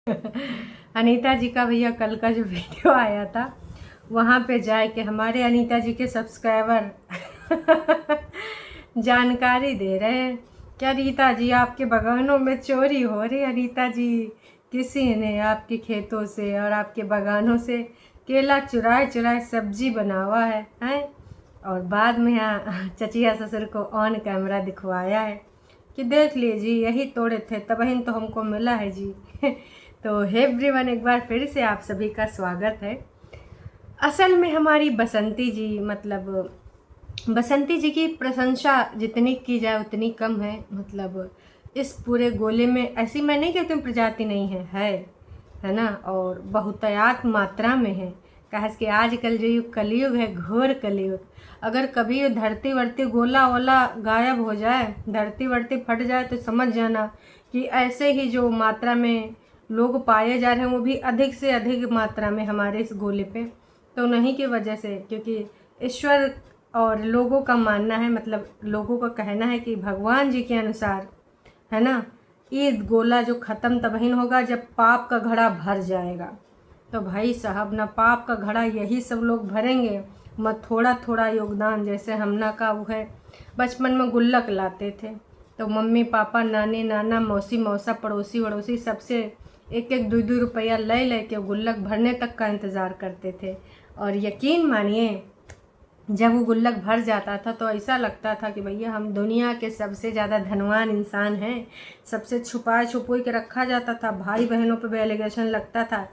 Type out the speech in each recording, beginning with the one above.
अनीता जी का भैया कल का जो वीडियो आया था वहाँ पे जाए कि हमारे अनीता जी के सब्सक्राइबर जानकारी दे रहे हैं कि अनीता जी आपके बगानों में चोरी हो रही है। अनीता जी किसी ने आपके खेतों से और आपके बगानों से केला चुराए चुराए सब्जी बना हुआ है हैं। और बाद में यहाँ चचिया ससुर को ऑन कैमरा दिखवाया है कि देख लीजिए यही तोड़े थे तबहीन तो हमको मिला है जी। तो हे एवरीवन, एक बार फिर से आप सभी का स्वागत है। असल में हमारी बसंती जी, मतलब बसंती जी की प्रशंसा जितनी की जाए उतनी कम है। मतलब इस पूरे गोले में ऐसी मैं नहीं कहती हूँ प्रजाति नहीं है ना, और बहुतायत मात्रा में है। कहा कि आजकल जो युग कलयुग है, घोर कलयुग, अगर कभी ये धरती वर्ती गोला वोला गायब हो जाए, धरती वर्ती फट जाए, तो समझ जाना कि ऐसे ही जो मात्रा में लोग पाए जा रहे हैं वो भी अधिक से अधिक मात्रा में हमारे इस गोले पे। तो उन्हीं की वजह से, क्योंकि ईश्वर और लोगों का मानना है, मतलब लोगों का कहना है कि भगवान जी के अनुसार, है ना, ईद गोला जो ख़त्म तबहीन होगा जब पाप का घड़ा भर जाएगा। तो भाई साहब ना, पाप का घड़ा यही सब लोग भरेंगे, मत थोड़ा थोड़ा योगदान। जैसे हमना का वो है, बचपन में गुल्लक लाते थे तो मम्मी पापा नानी नाना मौसी मौसा पड़ोसी वड़ोसी सबसे एक एक दो दो रुपया ले के गुल्लक भरने तक का इंतज़ार करते थे। और यकीन मानिए, जब वो गुल्लक भर जाता था तो ऐसा लगता था कि भैया हम दुनिया के सबसे ज़्यादा धनवान इंसान हैं। सबसे छुपा छुपी के रखा जाता था, भाई बहनों पे भी एलिगेशन लगता था,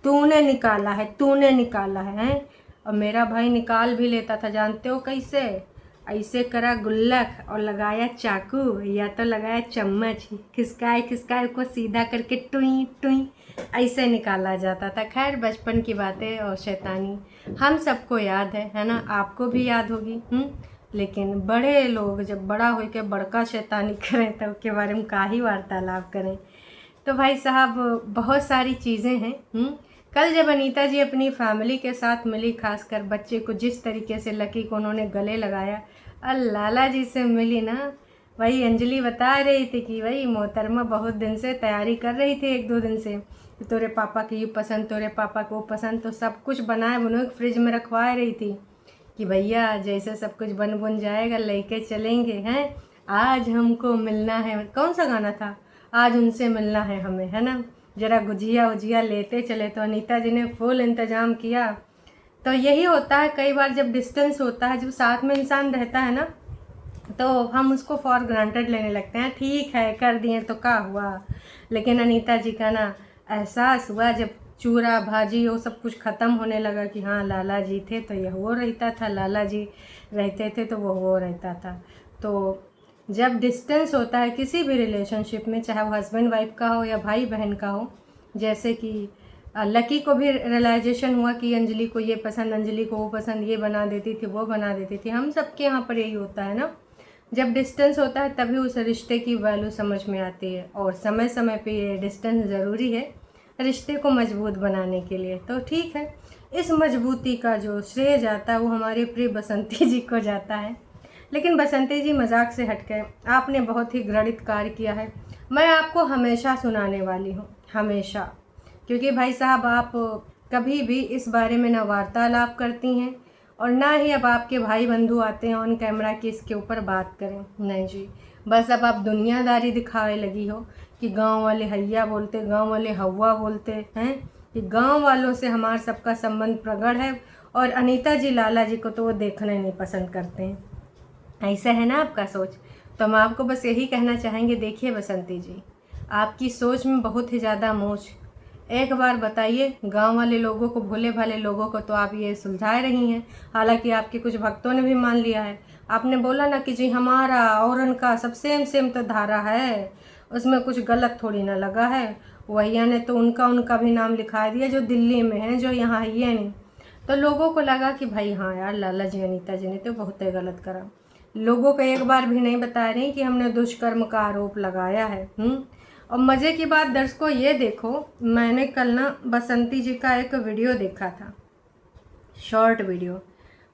तूने निकाला है, तूने निकाला है। और मेरा भाई निकाल भी लेता था, जानते हो कैसे? ऐसे करा गुल्लक और लगाया चाकू या तो लगाया चम्मच, खिसकाए खिसकाए को सीधा करके टुई टुई ऐसे निकाला जाता था। खैर बचपन की बातें और शैतानी हम सबको याद है ना, आपको भी याद होगी। लेकिन बड़े लोग जब बड़ा हो के बड़का शैतानी करें तो उसके बारे में का ही वार्तालाप करें। तो भाई साहब बहुत सारी चीज़ें हैं। कल जब अनीता जी अपनी फैमिली के साथ मिली, खासकर बच्चे को जिस तरीके से लकी को उन्होंने गले लगाया, और लाला जी से मिली ना, वही अंजलि बता रही थी कि वही मोहतरमा बहुत दिन से तैयारी कर रही थी, एक दो दिन से, तोरे पापा की ये पसंद, तोरे पापा को पसंद, तो सब कुछ बनाए बुने फ्रिज में रखवा रही थी कि भैया जैसे सब कुछ बन बुन जाएगा लेके चलेंगे हैं। आज हमको मिलना है, कौन सा गाना था, आज उनसे मिलना है हमें, है ना, ज़रा गुजिया उजिया लेते चले। तो अनीता जी ने फुल इंतज़ाम किया। तो यही होता है कई बार जब डिस्टेंस होता है, जब साथ में इंसान रहता है ना, तो हम उसको फॉर ग्रांटेड लेने लगते हैं, ठीक है कर दिए तो क्या हुआ। लेकिन अनीता जी का ना एहसास हुआ जब चूरा भाजी वो सब कुछ ख़त्म होने लगा कि हाँ लाला जी थे तो यह वो रहता था, लाला जी रहते थे तो वो रहता था। तो जब डिस्टेंस होता है किसी भी रिलेशनशिप में, चाहे वो हस्बैंड वाइफ का हो या भाई बहन का हो, जैसे कि लकी को भी रियलाइजेशन हुआ कि अंजलि को ये पसंद, अंजलि को वो पसंद, ये बना देती थी वो बना देती थी, हम सबके यहाँ पर यही होता है ना। जब डिस्टेंस होता है तभी उस रिश्ते की वैल्यू समझ में आती है, और समय समय पे ये डिस्टेंस ज़रूरी है रिश्ते को मजबूत बनाने के लिए। तो ठीक है, इस मजबूती का जो श्रेय जाता है वो हमारे प्रिय बसंती जी को जाता है। लेकिन बसंती जी मजाक से हटके आपने बहुत ही घृणित कार्य किया है। मैं आपको हमेशा सुनाने वाली हूँ, हमेशा, क्योंकि भाई साहब आप कभी भी इस बारे में ना वार्तालाप करती हैं और ना ही अब आपके भाई बंधु आते हैं ऑन कैमरा कि इसके ऊपर बात करें। नहीं जी, बस अब आप दुनियादारी दिखाने लगी हो कि गांव वाले हैया बोलते, गांव वाले हवा बोलते हैं, कि गांव वालों से हमारा सबका संबंध प्रगाढ़ है और अनीता जी लाला जी को तो वो देखना ही नहीं पसंद करते हैं। ऐसा है ना आपका सोच। तो हम आपको बस यही कहना चाहेंगे, देखिए बसंती जी, आपकी सोच में बहुत ही ज़्यादा मोच। एक बार बताइए, गांव वाले लोगों को, भोले भाले लोगों को तो आप ये सुलझा रही हैं, हालांकि आपके कुछ भक्तों ने भी मान लिया है। आपने बोला ना कि जी हमारा और उनका सब सेम सेम तो धारा है, उसमें कुछ गलत थोड़ी ना लगा है। वैया ने तो उनका उनका भी नाम लिखा दिया जो दिल्ली में है, जो यहाँ है ये नहीं। तो लोगों को लगा कि भाई हाँ यार लाला जी अनीता जी ने तो बहुत ही गलत करा। लोगों को एक बार भी नहीं बता रही कि हमने दुष्कर्म का आरोप लगाया है। और मज़े की बात दर्शकों ये देखो, मैंने कल ना बसंती जी का एक वीडियो देखा था, शॉर्ट वीडियो,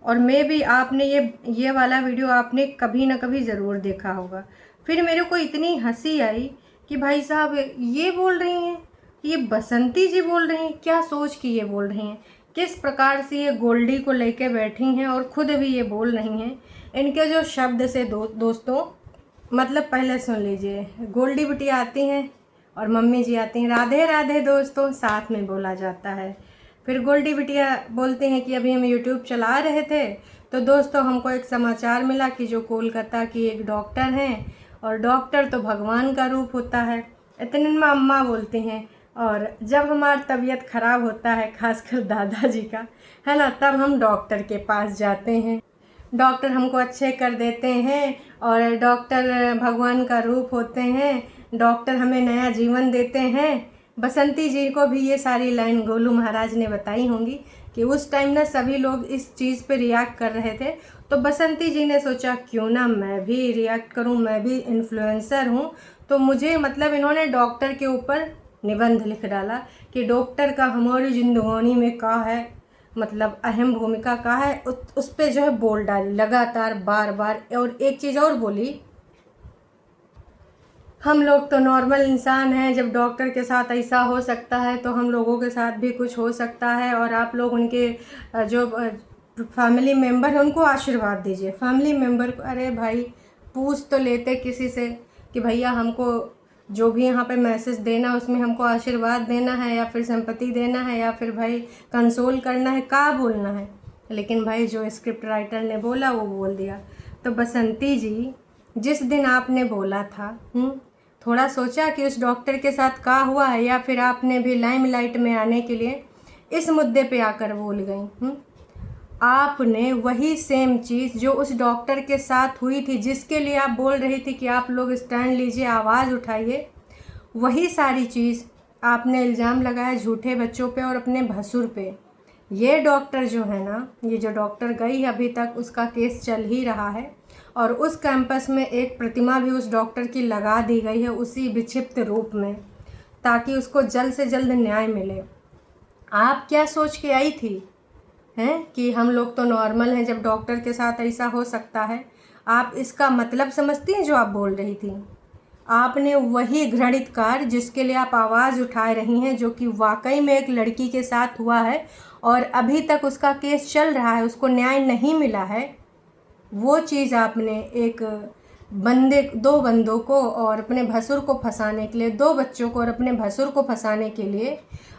और मे भी आपने ये वाला वीडियो आपने कभी ना कभी ज़रूर देखा होगा। फिर मेरे को इतनी हंसी आई कि भाई साहब ये बोल रही हैं ये बसंती जी बोल रही हैं, क्या सोच के ये बोल रही हैं, किस प्रकार से ये गोल्डी को लेके बैठी हैं और ख़ुद भी ये बोल रही हैं। इनके जो शब्द से दोस्तों मतलब पहले सुन लीजिए। गोल्डी बिटिया आती हैं और मम्मी जी आती हैं, राधे राधे दोस्तों साथ में बोला जाता है। फिर गोल्डी बिटिया बोलते हैं कि अभी हम यूट्यूब चला रहे थे तो दोस्तों हमको एक समाचार मिला कि जो कोलकाता की एक डॉक्टर हैं, और डॉक्टर तो भगवान का रूप होता है, इतने में अम्मा बोलती हैं। और जब हमारी तबीयत ख़राब होता है, खासकर दादाजी का, है ना, तब हम डॉक्टर के पास जाते हैं। डॉक्टर हमको अच्छे कर देते हैं और डॉक्टर भगवान का रूप होते हैं, डॉक्टर हमें नया जीवन देते हैं। बसंती जी को भी ये सारी लाइन गोलू महाराज ने बताई होंगी कि उस टाइम ना सभी लोग इस चीज़ पे रिएक्ट कर रहे थे, तो बसंती जी ने सोचा क्यों ना मैं भी रिएक्ट करूं, मैं भी इन्फ्लुएंसर हूं। तो मुझे मतलब इन्होंने डॉक्टर के ऊपर निबंध लिख डाला कि डॉक्टर का हमारी जिंदगानी में का है, मतलब अहम भूमिका का है, उस पर जो है बोल डाली लगातार बार बार। और एक चीज़ और बोली, हम लोग तो नॉर्मल इंसान हैं, जब डॉक्टर के साथ ऐसा हो सकता है तो हम लोगों के साथ भी कुछ हो सकता है, और आप लोग उनके जो फैमिली मेम्बर हैं उनको आशीर्वाद दीजिए। फैमिली मेम्बर को अरे भाई पूछ तो लेते किसी से कि भैया हमको जो भी यहाँ पे मैसेज देना उसमें हमको आशीर्वाद देना है या फिर सिंपैथी देना है या फिर भाई कंसोल करना है, क्या बोलना है। लेकिन भाई जो स्क्रिप्ट राइटर ने बोला वो बोल दिया। तो बसंती जी जिस दिन आपने बोला था थोड़ा सोचा कि उस डॉक्टर के साथ क्या हुआ है, या फिर आपने भी लाइमलाइट में आने के लिए इस मुद्दे पे आकर बोल गई। आपने वही सेम चीज़ जो उस डॉक्टर के साथ हुई थी, जिसके लिए आप बोल रही थी कि आप लोग स्टैंड लीजिए, आवाज़ उठाइए, वही सारी चीज़ आपने इल्ज़ाम लगाया झूठे बच्चों पे और अपने भसुर पे। ये डॉक्टर जो है ना, ये जो डॉक्टर गई अभी तक उसका केस चल ही रहा है, और उस कैंपस में एक प्रतिमा भी उस डॉक्टर की लगा दी गई है उसी विक्षिप्त रूप में, ताकि उसको जल्द से जल्द न्याय मिले। आप क्या सोच के आई थी हैं कि हम लोग तो नॉर्मल हैं, जब डॉक्टर के साथ ऐसा हो सकता है? आप इसका मतलब समझती हैं जो आप बोल रही थी? आपने वही घृणित कार्य जिसके लिए आप आवाज़ उठा रही हैं, जो कि वाकई में एक लड़की के साथ हुआ है और अभी तक उसका केस चल रहा है, उसको न्याय नहीं मिला है, वो चीज़ आपने एक दो बंदों को और अपने भसुर को फंसाने के लिए, दो बच्चों को और अपने भसुर को फंसाने के लिए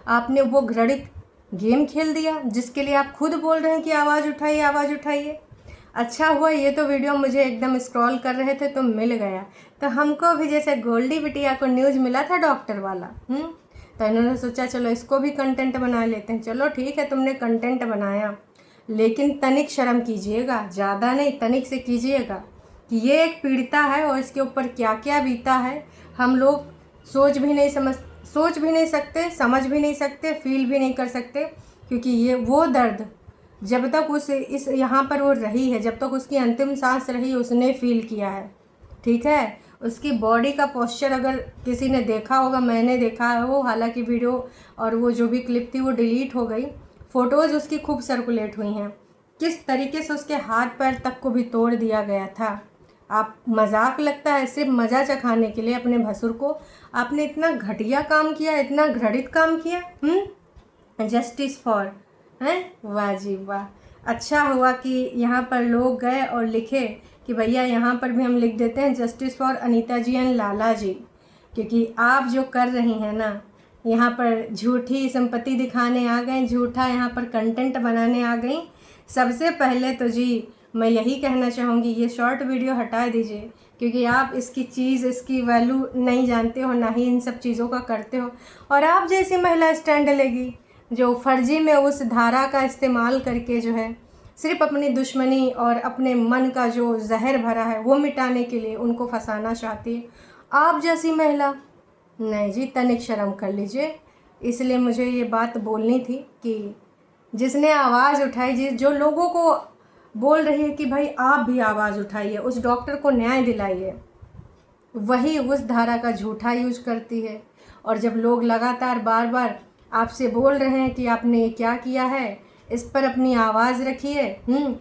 आपने वो घृणित गेम खेल दिया, जिसके लिए आप खुद बोल रहे हैं कि आवाज़ उठाइए, आवाज़ उठाइए। अच्छा हुआ ये तो वीडियो मुझे एकदम स्क्रॉल कर रहे थे तो मिल गया। तो हमको भी जैसे गोल्डी बिटिया को न्यूज़ मिला था डॉक्टर वाला, तो इन्होंने सोचा चलो इसको भी कंटेंट बना लेते हैं। चलो ठीक है, तुमने कंटेंट बनाया, लेकिन तनिक शर्म कीजिएगा, ज़्यादा नहीं, तनिक से कीजिएगा कि ये एक पीड़िता है और इसके ऊपर क्या क्या बीता है हम लोग सोच भी नहीं सकते, समझ भी नहीं सकते, फील भी नहीं कर सकते। क्योंकि ये वो दर्द जब तक इस यहाँ पर वो रही है, जब तक उसकी अंतिम सांस रही, उसने फील किया है। ठीक है, उसकी बॉडी का पोस्चर अगर किसी ने देखा होगा, मैंने देखा है वो, हालांकि वीडियो और वो जो भी क्लिप थी वो डिलीट हो गई, फ़ोटोज़ उसकी खूब सर्कुलेट हुई हैं, किस तरीके से उसके हाथ पैर तक को भी तोड़ दिया गया था। आप मजाक लगता है, सिर्फ मज़ा चखाने के लिए अपने भसुर को आपने इतना घटिया काम किया, इतना घृणित काम किया। जस्टिस फॉर, हैं, वाह जी वाह। अच्छा हुआ कि यहाँ पर लोग गए और लिखे कि भैया यहाँ पर भी हम लिख देते हैं justice for Anita ji and Lala ji, क्योंकि आप जो कर रही हैं ना, यहाँ पर झूठी संपत्ति दिखाने आ गए, झूठा यहाँ पर कंटेंट बनाने आ गई। सबसे पहले तो जी मैं यही कहना चाहूँगी, ये शॉर्ट वीडियो हटा दीजिए, क्योंकि आप इसकी वैल्यू नहीं जानते हो, ना ही इन सब चीज़ों का करते हो। और आप जैसी महिला स्टैंड लेगी जो फर्जी में उस धारा का इस्तेमाल करके जो है सिर्फ अपनी दुश्मनी और अपने मन का जो जहर भरा है वो मिटाने के लिए उनको फंसाना चाहती है। आप जैसी महिला, नहीं जी, तनिक शर्म कर लीजिए। इसलिए मुझे ये बात बोलनी थी कि जिसने आवाज़ उठाई, जो लोगों को बोल रही है कि भाई आप भी आवाज़ उठाइए, उस डॉक्टर को न्याय दिलाइए, वही उस धारा का झूठा यूज करती है। और जब लोग लगातार बार बार आपसे बोल रहे हैं कि आपने ये क्या किया है, इस पर अपनी आवाज़ रखिए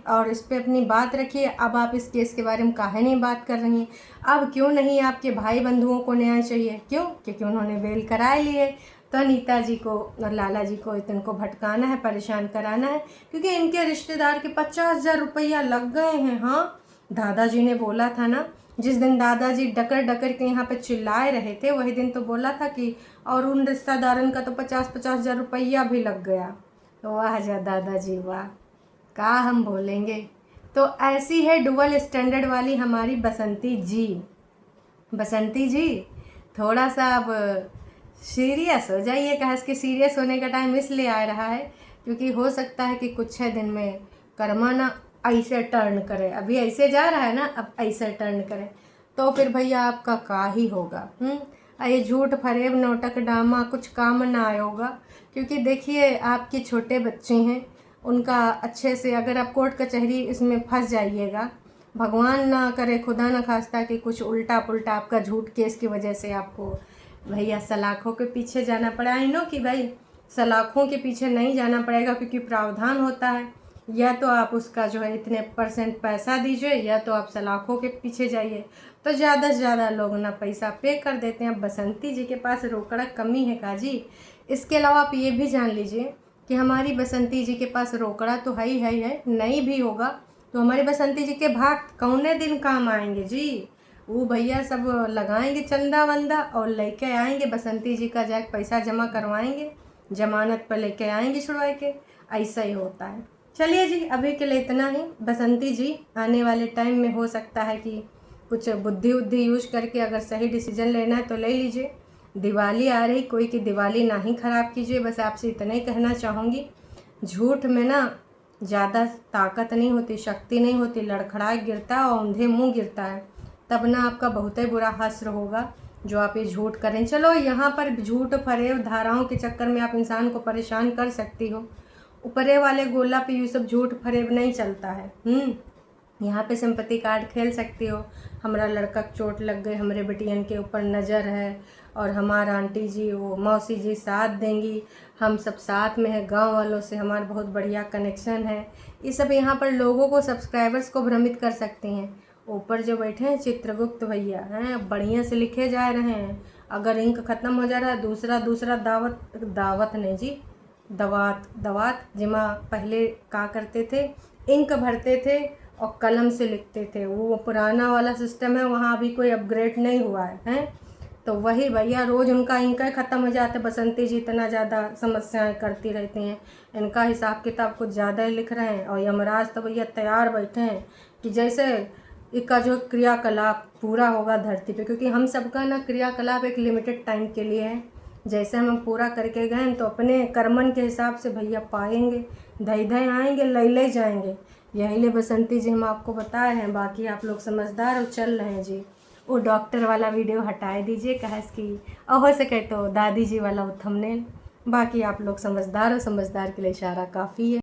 और इस पर अपनी बात रखिए। अब आप इस केस के बारे में काहे नहीं बात कर रही हैं? अब क्यों नहीं आपके भाई बंधुओं को न्याय चाहिए? क्यों? क्योंकि उन्होंने बेल कराए लिए, तो अनीता जी को और लाला जी को इनको भटकाना है, परेशान कराना है, क्योंकि इनके रिश्तेदार के 50,000 रुपया लग गए हैं। हाँ, दादाजी ने बोला था ना, जिस दिन दादाजी डकर डकर के यहाँ पे चिल्लाए रहे थे, वही दिन तो बोला था कि और उन रिश्तेदारों का तो 50,000 रुपया भी लग गया। तो वाह जा दादाजी वाह, क्या हम बोलेंगे। तो ऐसी है डुअल स्टैंडर्ड वाली हमारी बसंती जी। बसंती जी थोड़ा सा अब सीरियस हो जाइए, कहा कि सीरियस होने का टाइम इसलिए आ रहा है क्योंकि हो सकता है कि कुछ 6 दिन में कर्मा ना ऐसे टर्न करे। अभी ऐसे जा रहा है ना, अब ऐसे टर्न करे तो फिर भैया आपका का ही होगा। ये झूठ फरेब नोटक ड्रामा कुछ काम ना आएगा, क्योंकि देखिए आपके छोटे बच्चे हैं, उनका अच्छे से अगर आप कोर्ट कचहरी इसमें फंस जाइएगा, भगवान ना करे खुदा ना खास्ता कि कुछ उल्टा पुल्टा आपका झूठ केस की वजह से आपको भैया सलाखों के पीछे जाना पड़ा। आई नो कि भाई सलाखों के पीछे नहीं जाना पड़ेगा, क्योंकि प्रावधान होता है, या तो आप उसका जो है इतने % पैसा दीजिए, या तो आप सलाखों के पीछे जाइए। तो ज़्यादा से ज़्यादा लोग ना पैसा पे कर देते हैं। बसंती जी के पास रोकड़ा कमी है काजी। इसके अलावा आप ये भी जान लीजिए कि हमारी बसंती जी के पास रोकड़ा तो है, नहीं भी होगा तो हमारी बसंती जी के भक्त कौने दिन काम आएंगे जी। वो भैया सब लगाएंगे चंदा वंदा और लेके आएंगे बसंती जी का जाके पैसा जमा करवाएंगे, जमानत पर लेके आएंगे छुड़वा के। ऐसा ही होता है। चलिए जी, अभी के लिए इतना ही। बसंती जी आने वाले टाइम में हो सकता है कि कुछ बुद्धि उद्धि यूज करके अगर सही डिसीजन लेना है तो ले लीजिए। दिवाली आ रही, कोई की दिवाली ना ही ख़राब कीजिए, बस आपसे इतना ही कहना चाहूँगी। झूठ में ना ज़्यादा ताकत नहीं होती, शक्ति नहीं होती, लड़खड़ा गिरता है और औंधे मुँह गिरता है, तब ना आपका बहुत ही बुरा हश्र होगा जो आप ये झूठ करें। चलो यहाँ पर झूठ फरेब धाराओं के चक्कर में आप इंसान को परेशान कर सकती हो, ऊपरे वाले गोला पे ये सब झूठ फरेब नहीं चलता है। यहाँ पे सिंपैथी कार्ड खेल सकती हो, हमारा लड़का चोट लग गई, हमारे बेटियन के ऊपर नज़र है और हमारा आंटी जी वो मौसी जी साथ देंगी, हम सब साथ में है, गांव वालों से हमारा बहुत बढ़िया कनेक्शन है। ये सब यहाँ पर लोगों को, सब्सक्राइबर्स को भ्रमित कर सकती हैं। ऊपर जो बैठे हैं चित्रगुप्त भैया हैं, बढ़िया से लिखे जा रहे हैं। अगर इंक ख़त्म हो जा रहा है, दूसरा दावत नहीं जी, दवात जिमा पहले क्या करते थे, इंक भरते थे और कलम से लिखते थे। वो पुराना वाला सिस्टम है, वहाँ अभी कोई अपग्रेड नहीं हुआ है। तो वही भैया रोज़ उनका इंक ख़त्म हो जाते। बसंती जी इतना ज़्यादा समस्याएं करती रहती हैं, इनका हिसाब किताब कुछ ज़्यादा ही लिख रहे हैं। और यमराज तो भैया तैयार बैठे हैं कि जैसे इसका जो क्रियाकलाप पूरा होगा धरती पे, क्योंकि हम सबका ना क्रियाकलाप एक लिमिटेड टाइम के लिए है। जैसे हम पूरा करके गए तो अपने कर्मन के हिसाब से भैया पाएंगे, धई आएंगे, ले जाएंगे। यही ले बसंती जी हम आपको बताए हैं। बाकी आप लोग समझदार और चल रहे हैं जी। वो डॉक्टर वाला वीडियो हटाए दीजिए, कहे कि और हो सके तो दादी जी वाला वो थंबनेल। बाकी आप लोग समझदार हो, समझदार के लिए इशारा काफ़ी है।